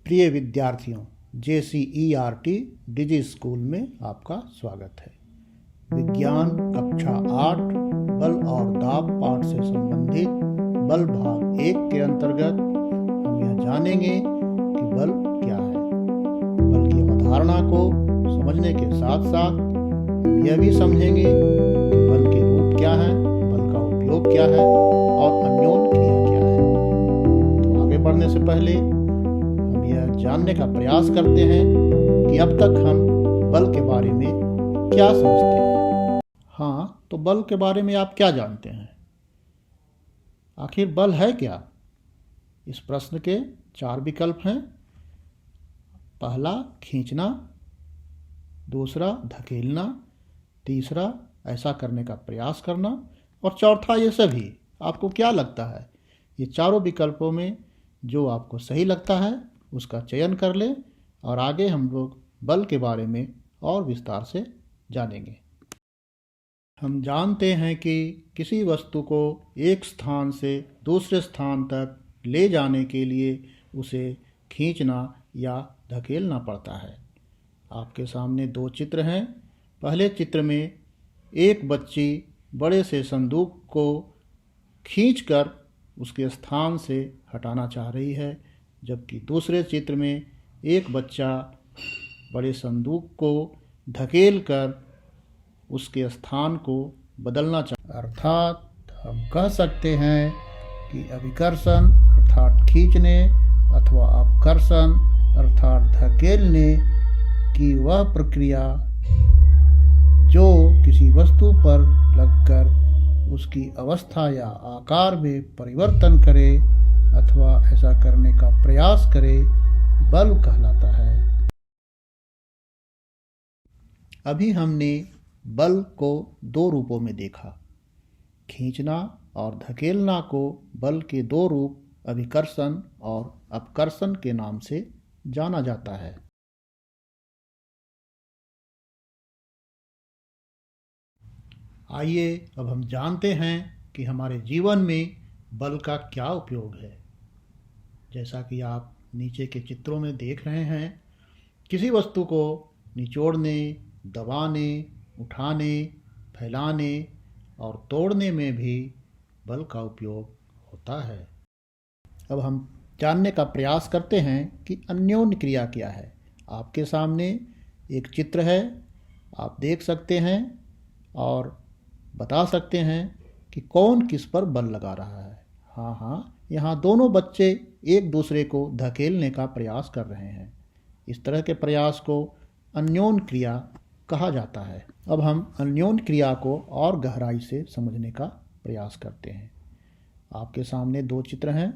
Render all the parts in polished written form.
प्रिय विद्यार्थियों, JCERT डिजी school में आपका स्वागत है। विज्ञान कक्षा 8 बल और दाब पाठ से संबंधित बल भाग 1 के अंतर्गत हम यह जानेंगे कि बल क्या है। बल की अवधारणा को समझने के साथ साथ हम यह भी समझेंगे कि बल के रूप क्या है, बल का उपयोग क्या है और अन्योन्य क्रिया क्या है। तो आगे बढ़ने से पहले यह जानने का प्रयास करते हैं कि अब तक हम बल के बारे में क्या समझते हैं। हाँ, तो बल के बारे में आप क्या जानते हैं? आखिर बल है क्या? इस प्रश्न के 4 विकल्प हैं। पहला खींचना, दूसरा धकेलना, तीसरा ऐसा करने का प्रयास करना और चौथा ये सभी। आपको क्या लगता है? ये चारों विकल्पों में जो आपको सही लगता है उसका चयन कर लें और आगे हम लोग बल के बारे में और विस्तार से जानेंगे। हम जानते हैं कि किसी वस्तु को एक स्थान से दूसरे स्थान तक ले जाने के लिए उसे खींचना या धकेलना पड़ता है। आपके सामने 2 चित्र हैं। पहले चित्र में एक बच्ची बड़े से संदूक को खींचकर उसके स्थान से हटाना चाह रही है, जबकि दूसरे चित्र में एक बच्चा बड़े संदूक को धकेल कर उसके स्थान को बदलना चाहता है। अर्थात हम कह सकते हैं कि अभिकर्षण अर्थात खींचने अथवा अपकर्षण अर्थात धकेलने की वह प्रक्रिया जो किसी वस्तु पर लगकर उसकी अवस्था या आकार में परिवर्तन करे अथवा ऐसा करने का प्रयास करे, बल कहलाता है। अभी हमने बल को 2 रूपों में देखा। खींचना और धकेलना को बल के 2 रूप अभिकर्षण और अपकर्षण के नाम से जाना जाता है। आइए अब हम जानते हैं कि हमारे जीवन में बल का क्या उपयोग है। जैसा कि आप नीचे के चित्रों में देख रहे हैं, किसी वस्तु को निचोड़ने, दबाने, उठाने, फैलाने और तोड़ने में भी बल का उपयोग होता है। अब हम जानने का प्रयास करते हैं कि अन्योन्य क्रिया क्या है। आपके सामने एक चित्र है, आप देख सकते हैं और बता सकते हैं कि कौन किस पर बल लगा रहा है। हाँ, यहाँ दोनों बच्चे एक दूसरे को धकेलने का प्रयास कर रहे हैं। इस तरह के प्रयास को अन्योन्य क्रिया कहा जाता है। अब हम अन्योन्य क्रिया को और गहराई से समझने का प्रयास करते हैं। आपके सामने 2 चित्र हैं।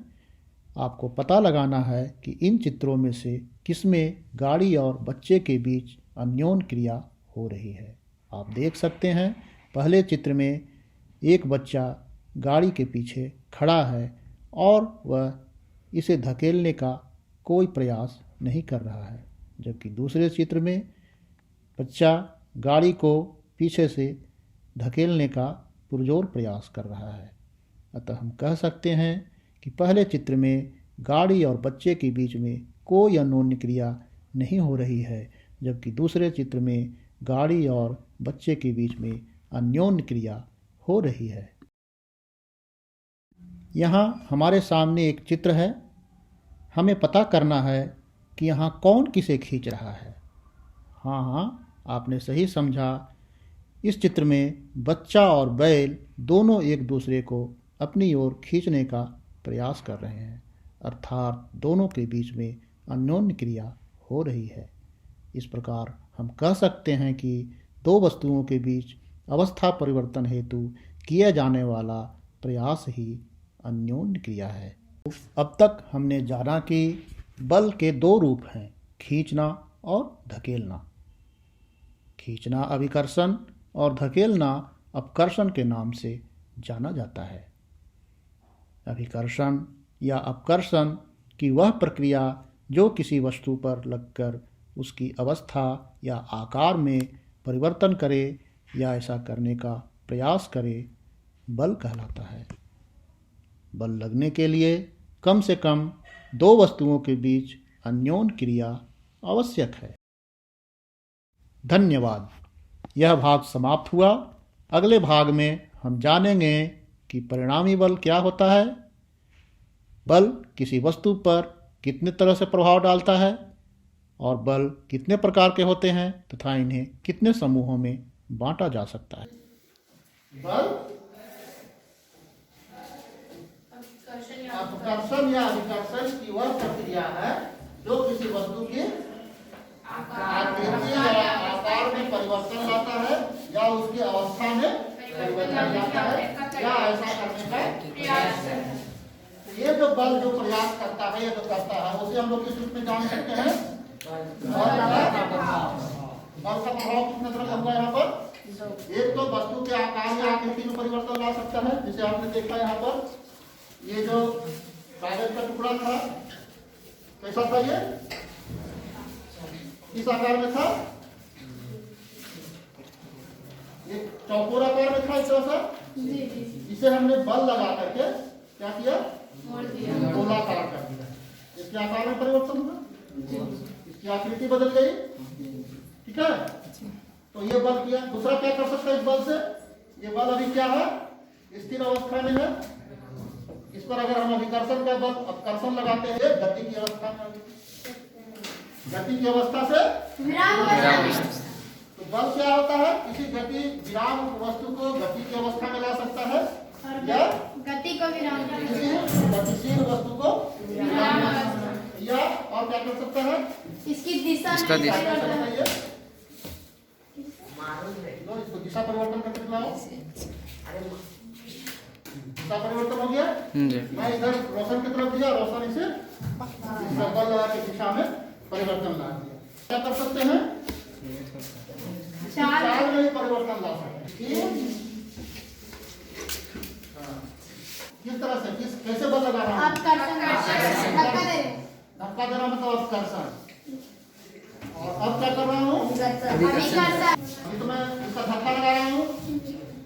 आपको पता लगाना है कि इन चित्रों में से किसमें गाड़ी और बच्चे के बीच अन्योन्य क्रिया हो रही है। आप देख सकते हैं, पहले चित्र में एक बच्चा गाड़ी के पीछे खड़ा है और वह इसे धकेलने का कोई प्रयास नहीं कर रहा है, जबकि दूसरे चित्र में बच्चा गाड़ी को पीछे से धकेलने का पुरजोर प्रयास कर रहा है। अतः हम कह सकते हैं कि पहले चित्र में गाड़ी और बच्चे के बीच में कोई अन्योन्य क्रिया नहीं हो रही है, जबकि दूसरे चित्र में गाड़ी और बच्चे के बीच में अन्योन्य क्रिया हो रही है। यहाँ हमारे सामने एक चित्र है। हमें पता करना है कि यहाँ कौन किसे खींच रहा है। हाँ, आपने सही समझा। इस चित्र में बच्चा और बैल दोनों एक दूसरे को अपनी ओर खींचने का प्रयास कर रहे हैं, अर्थात दोनों के बीच में अन्योन्य क्रिया हो रही है। इस प्रकार हम कह सकते हैं कि 2 वस्तुओं के बीच अवस्था परिवर्तन हेतु किया जाने वाला प्रयास ही अन्योन्य क्रिया है। अब तक हमने जाना कि बल के 2 रूप हैं, खींचना और धकेलना। खींचना अभिकर्षण और धकेलना अपकर्षण के नाम से जाना जाता है। अभिकर्षण या अपकर्षण की वह प्रक्रिया जो किसी वस्तु पर लगकर उसकी अवस्था या आकार में परिवर्तन करे या ऐसा करने का प्रयास करे, बल कहलाता है। बल लगने के लिए कम से कम 2 वस्तुओं के बीच अन्योन क्रिया आवश्यक है। धन्यवाद। यह भाग समाप्त हुआ। अगले भाग में हम जानेंगे कि परिणामी बल क्या होता है, बल किसी वस्तु पर कितने तरह से प्रभाव डालता है और बल कितने प्रकार के होते हैं तथा इन्हें कितने समूहों में बांटा जा सकता है। बल अपकर्षण या विकर्षण की वह प्रक्रिया है जो किसी वस्तु के आकृति या आकार में परिवर्तन लाता है या उसकी अवस्था में परिवर्तन लाता है या ऐसा करने का प्रयास है। ये जो बल जो प्रयास करता है, ये जो करता है, उसे हम लोग किस रूप में जान सकते हैं? बल का प्रभाव कितने तरह का होगा यहाँ पर? एक तो वस्तु के आकार या आकृति में परिवर्तन ला सकता है, जिसे आपने देखा यहाँ पर। ये जो कागज का टुकड़ा था कैसा था? ये किस आकार में था? ये चौकोर आकार में था इस तरह से। इसे हमने बल लगा करके क्या किया? गोलाकार कर दिया। इसके आकार में परिवर्तन हुआ, इसकी आकृति बदल गई। ठीक है, तो ये बल किया। दूसरा क्या कर सकता है इस बल से? ये बल अभी क्या है? स्थिर अवस्था में है। इस पर अगर हम अभिकर्षण का बल अपकर्षण लगाते हैं, गति की अवस्था में, गति की अवस्था से तो बल क्या होता है? किसी गति विराम वस्तु को गति की अवस्था में ला सकता है या गति को विराम, किसी गतिशील वस्तु को विराम या और क्या कर सकता है? इसकी दिशा इसको दिशा परिवर्तन करके दिखाओ। दिशा परिवर्तन हो गया जी। मैं इधर रोशन की तरफ दिया, रोशन इसे बल लगा के दिशा में परिवर्तन ला दिया। क्या कर सकते हैं? चाल में परिवर्तन ला सकते हैं। किस तरह से, कैसे बल लगा रहा हूँ? धक्का दे रहा मतलब अपकर्षण। और अब क्या कर रहा हूँ? अभी तो मैं इसका धक्का लगा रहा हूँ,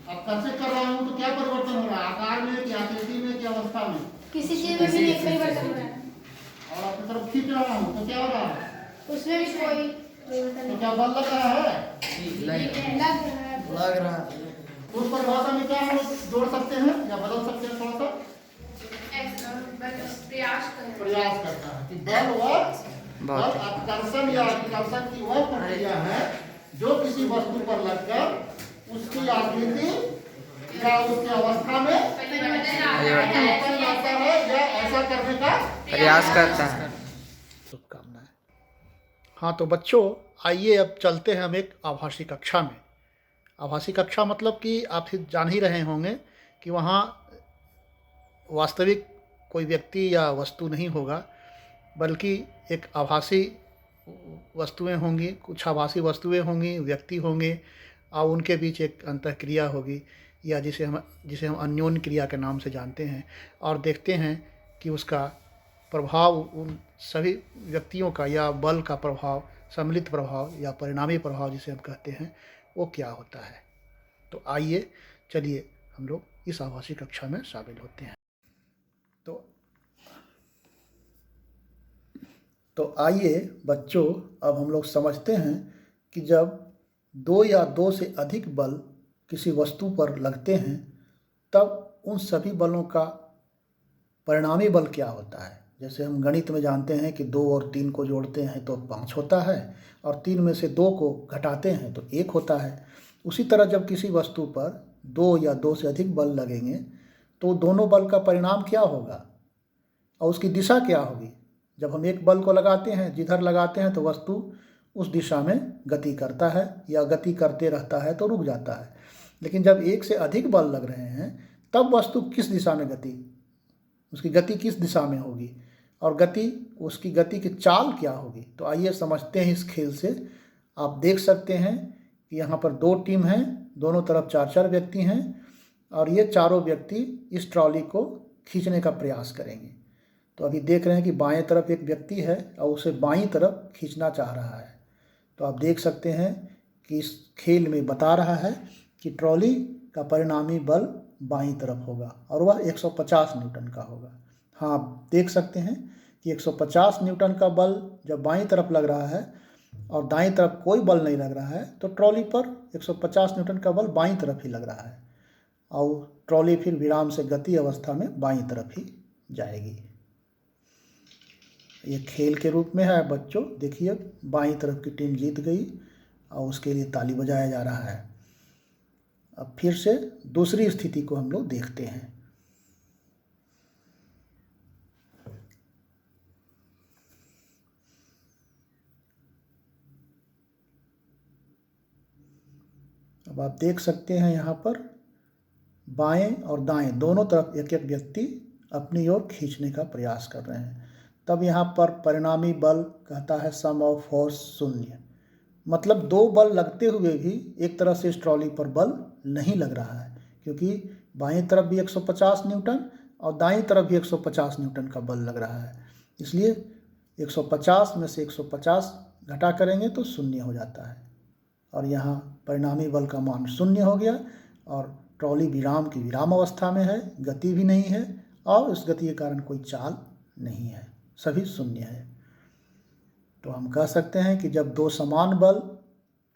अपकर्षित कर रहा हूँ, तो क्या परिवर्तन हो रहा है? आकार में कि आकृति में कि अवस्था में? किसी चीज में भी एक परिवर्तन हो रहा है। और अपनी तरफ खींच रहा हूँ तो क्या हो रहा है? उसमें भी कोई परिवर्तन तो क्या बल लग रहा है? लग रहा है। उस परिभाषा में क्या हम जोड़ सकते हैं या बदल सकते हैं? थोड़ा सा प्रयास करता है कि बल अपकर्षण या विकर्षण की वह प्रक्रिया है जो किसी वस्तु पर लगकर उसकी आकृति या उसकी अवस्था में परिवर्तन लाता है या ऐसा करने का प्रयास करता है। शुभकामनाएं। हाँ तो बच्चों, आइए अब चलते हैं हम एक आभासी कक्षा में। आभासी कक्षा मतलब कि आप जान ही रहे होंगे कि वहाँ वास्तविक कोई व्यक्ति या वस्तु नहीं होगा, बल्कि एक आभासी वस्तुएं होंगी, कुछ आभासी वस्तुएं होंगी, व्यक्ति होंगे और उनके बीच एक अंतःक्रिया होगी या जिसे हम अन्योन क्रिया के नाम से जानते हैं। और देखते हैं कि उसका प्रभाव उन सभी व्यक्तियों का या बल का प्रभाव, सम्मिलित प्रभाव या परिणामी प्रभाव जिसे हम कहते हैं, वो क्या होता है। तो आइए चलिए हम लोग इस आभासी कक्षा में शामिल होते हैं। तो आइए बच्चों, अब हम लोग समझते हैं कि जब दो या दो से अधिक बल किसी वस्तु पर लगते हैं तब उन सभी बलों का परिणामी बल क्या होता है। जैसे हम गणित में जानते हैं कि 2 और 3 को जोड़ते हैं तो 5 होता है और 3 में से 2 को घटाते हैं तो 1 होता है। उसी तरह जब किसी वस्तु पर 2 या 2 से अधिक बल लगेंगे तो दोनों बल का परिणाम क्या होगा और उसकी दिशा क्या होगी। जब हम एक बल को लगाते हैं, जिधर लगाते हैं तो वस्तु उस दिशा में गति करता है या गति करते रहता है तो रुक जाता है। लेकिन जब एक से अधिक बल लग रहे हैं तब वस्तु किस दिशा में उसकी गति किस दिशा में होगी और उसकी गति की चाल क्या होगी। तो आइए समझते हैं इस खेल से। आप देख सकते हैं कि यहाँ पर 2 टीम हैं, दोनों तरफ 4-4 व्यक्ति हैं और ये चारों व्यक्ति इस ट्रॉली को खींचने का प्रयास करेंगे। तो अभी देख रहे हैं कि बाएं तरफ एक व्यक्ति है और उसे बाईं तरफ खींचना चाह रहा है। तो आप देख सकते हैं कि इस खेल में बता रहा है कि ट्रॉली का परिणामी बल बाईं तरफ होगा और वह 150 न्यूटन का होगा। हाँ, आप देख सकते हैं कि 150 न्यूटन का बल जब बाईं तरफ लग रहा है और दाईं तरफ कोई बल नहीं लग रहा है तो ट्रॉली पर 150 न्यूटन का बल बाईं तरफ ही लग रहा है और ट्रॉली फिर विराम से गति अवस्था में बाईं तरफ ही जाएगी। ये खेल के रूप में है बच्चों, देखिए बाईं तरफ की टीम जीत गई और उसके लिए ताली बजाया जा रहा है। अब फिर से दूसरी स्थिति को हम लोग देखते हैं। अब आप देख सकते हैं यहाँ पर बाएं और दाएं दोनों तरफ एक एक व्यक्ति अपनी ओर खींचने का प्रयास कर रहे हैं। तब यहाँ पर परिणामी बल कहता है सम ऑफ फोर्स 0, मतलब दो बल लगते हुए भी एक तरह से इस ट्रॉली पर बल नहीं लग रहा है, क्योंकि बाईं तरफ भी 150 न्यूटन और दाईं तरफ भी 150 न्यूटन का बल लग रहा है। इसलिए 150 में से 150 घटा करेंगे तो 0 हो जाता है और यहाँ परिणामी बल का मान 0 हो गया और ट्रॉली विराम की विराम अवस्था में है, गति भी नहीं है और उस गति के कारण कोई चाल नहीं है, सभी 0 है। तो हम कह सकते हैं कि जब दो समान बल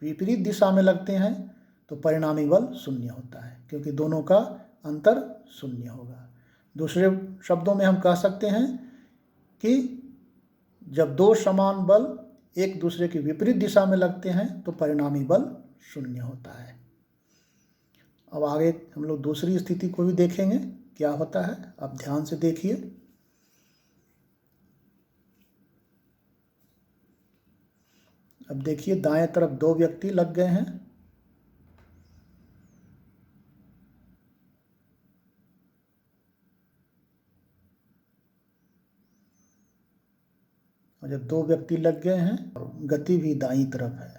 विपरीत दिशा में लगते हैं तो परिणामी बल 0 होता है, क्योंकि दोनों का अंतर 0 होगा। दूसरे शब्दों में हम कह सकते हैं कि जब दो समान बल एक दूसरे की विपरीत दिशा में लगते हैं तो परिणामी बल 0 होता है। अब आगे हम लोग दूसरी स्थिति को भी देखेंगे क्या होता है, आप ध्यान से देखिए। अब देखिए दाएं तरफ दो व्यक्ति लग गए हैं और जब दो व्यक्ति लग गए हैं और गति भी दाईं तरफ है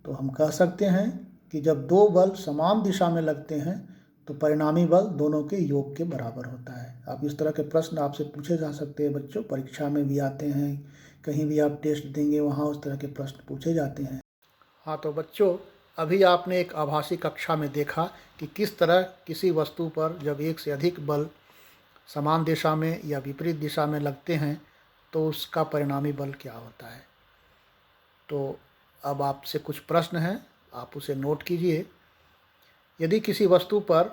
तो हम कह सकते हैं कि जब दो बल समान दिशा में लगते हैं तो परिणामी बल दोनों के योग के बराबर होता है। अब इस तरह के प्रश्न आपसे पूछे जा सकते हैं बच्चों, परीक्षा में भी आते हैं, कहीं भी आप टेस्ट देंगे वहाँ उस तरह के प्रश्न पूछे जाते हैं। हाँ तो बच्चों, अभी आपने एक आभासी कक्षा में देखा कि किस तरह किसी वस्तु पर जब एक से अधिक बल समान दिशा में या विपरीत दिशा में लगते हैं तो उसका परिणामी बल क्या होता है। तो अब आपसे कुछ प्रश्न हैं, आप उसे नोट कीजिए। यदि किसी वस्तु पर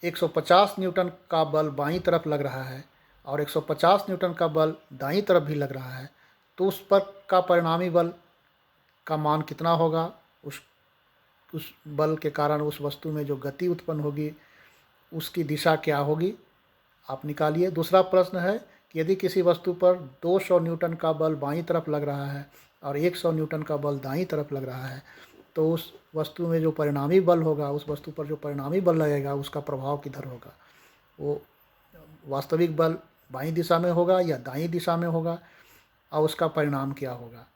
150 न्यूटन का बल बाईं तरफ लग रहा है और 150 न्यूटन का बल दाईं तरफ भी लग रहा है तो उस पर का परिणामी बल का मान कितना होगा। उस बल के कारण उस वस्तु में जो गति उत्पन्न होगी उसकी दिशा क्या होगी, आप निकालिए। दूसरा प्रश्न है कि यदि किसी वस्तु पर 200 न्यूटन का बल बाईं तरफ लग रहा है और 100 न्यूटन का बल दाईं तरफ लग रहा है तो उस वस्तु में जो परिणामी बल होगा, उस वस्तु पर जो परिणामी बल लगेगा उसका प्रभाव किधर होगा, वो वास्तविक बल बाईं दिशा में होगा या दाईं दिशा में होगा और उसका परिणाम क्या होगा।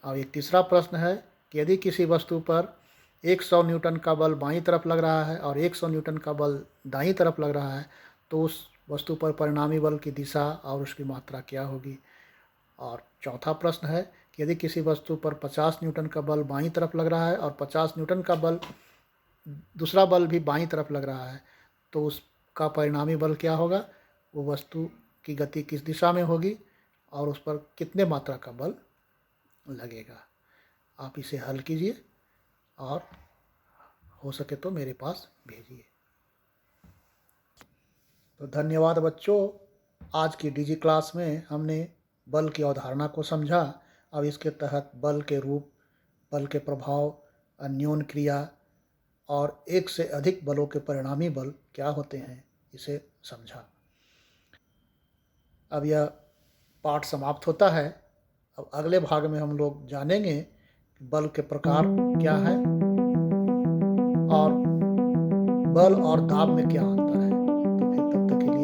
और एक तीसरा प्रश्न है कि यदि किसी वस्तु पर 100 न्यूटन का बल बाईं तरफ लग रहा है और 100 न्यूटन का बल दाईं तरफ लग रहा है तो उस वस्तु पर परिणामी बल की दिशा और उसकी मात्रा क्या होगी। और चौथा प्रश्न है कि यदि किसी वस्तु पर 50 न्यूटन का बल बाईं तरफ लग रहा है और 50 न्यूटन का बल दूसरा बल भी बाईं तरफ लग रहा है तो उसका परिणामी बल क्या होगा, वो वस्तु की गति किस दिशा में होगी और उस पर कितने मात्रा का बल लगेगा। आप इसे हल कीजिए और हो सके तो मेरे पास भेजिए। तो धन्यवाद बच्चों, आज की डीजी क्लास में हमने बल की अवधारणा को समझा। अब इसके तहत बल के रूप, बल के प्रभाव, अन्योन क्रिया और एक से अधिक बलों के परिणामी बल क्या होते हैं इसे समझा। अब यह पाठ समाप्त होता है। अब अगले भाग में हम लोग जानेंगे बल के प्रकार क्या है और बल और दाब में क्या अंतर है। तो फिर तब तक के लिए